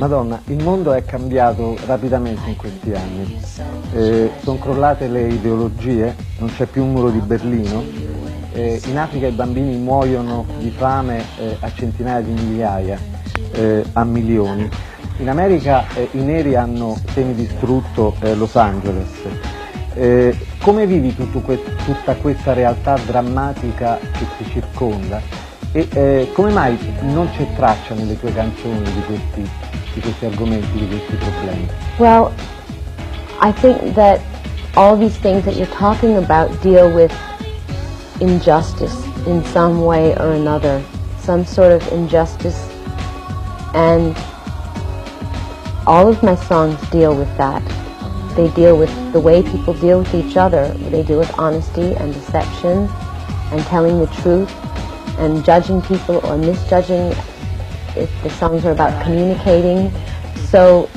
Madonna, il mondo è cambiato rapidamente in questi anni, sono crollate le ideologie, non c'è più un muro di Berlino, in Africa i bambini muoiono di fame a centinaia di migliaia, a milioni. In America i neri hanno semidistrutto Los Angeles. Come vivi tutta questa realtà drammatica che ti circonda e come mai non c'è traccia nelle tue canzoni di questi argomenti, di questi problemi? Well, I think that all these things that you're talking about deal with injustice in some way or another, some sort of injustice, and all of my songs deal with that. They deal with the way people deal with each other. They deal with honesty and deception and telling the truth and judging people or misjudging if the songs are about communicating. So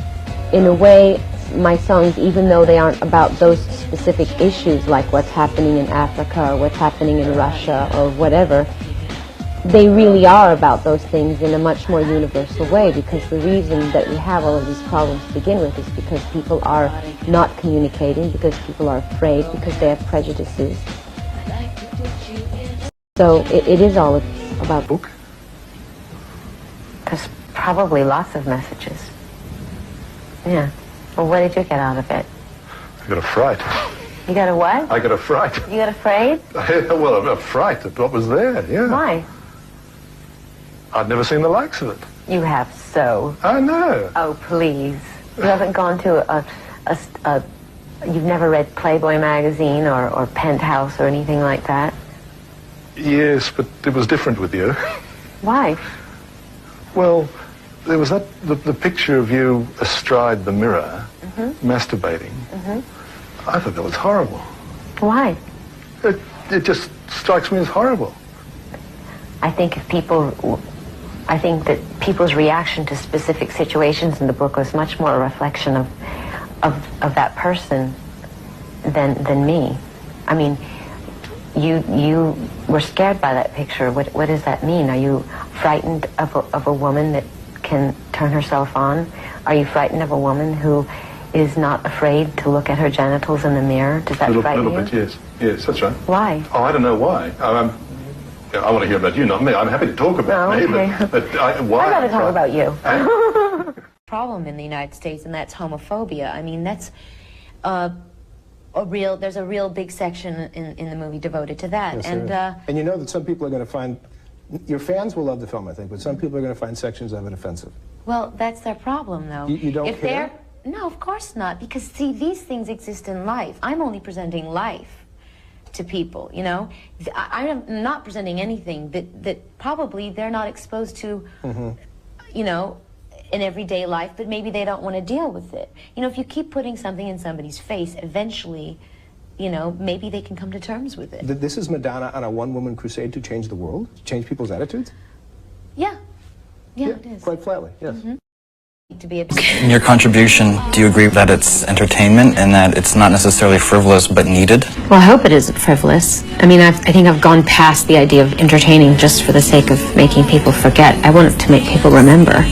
in a way, my songs, even though they aren't about those specific issues like what's happening in Africa or what's happening in Russia or whatever, they really are about those things in a much more universal way, because the reason that we have all of these problems to begin with is because people are not communicating, because people are afraid, because they have prejudices. So it is all about book. There's probably lots of messages. Yeah. Well, what did you get out of it? I got a fright. You got a what? I got a fright. You got afraid? Well, a fright at what was there, yeah. Why? I'd never seen the likes of it. You have so. I know. Oh, please. You haven't gone to you've never read Playboy magazine or Penthouse or anything like that? Yes, but it was different with you. Why? Well, there was the picture of you astride the mirror, masturbating. I thought that was horrible. Why? It just strikes me as horrible. I think that people's reaction to specific situations in the book was much more a reflection of that person than me. I mean, you were scared by that picture. What does that mean? Are you frightened of a woman that can turn herself on? Are you frightened of a woman who is not afraid to look at her genitals in the mirror? Does that frighten you? A little bit, yes. Yes, that's right. Why? Oh, I don't know why. I want to hear about you, not me. I'm happy to talk about me, okay. but why? I'd rather talk about you. Problem in the United States, and that's homophobia. I mean, that's there's a real big section in the movie devoted to that. Yes, and you know that some people are going to find, your fans will love the film, I think, but some people are going to find sections of it offensive. well, that's their problem, though. You don't if care? No, of course not, because see, these things exist in life. I'm only presenting life to people, you know. I'm not presenting anything that probably they're not exposed to, you know, in everyday life, but maybe they don't want to deal with it. You know, if you keep putting something in somebody's face, eventually, you know, maybe they can come to terms with it. This is Madonna on a one-woman crusade to change the world, change people's attitudes? Yeah, it is. Quite flatly, yes. To be In your contribution, do you agree that it's entertainment and that it's not necessarily frivolous but needed? Well, I hope it isn't frivolous. I mean, I think I've gone past the idea of entertaining just for the sake of making people forget. I want it to make people remember.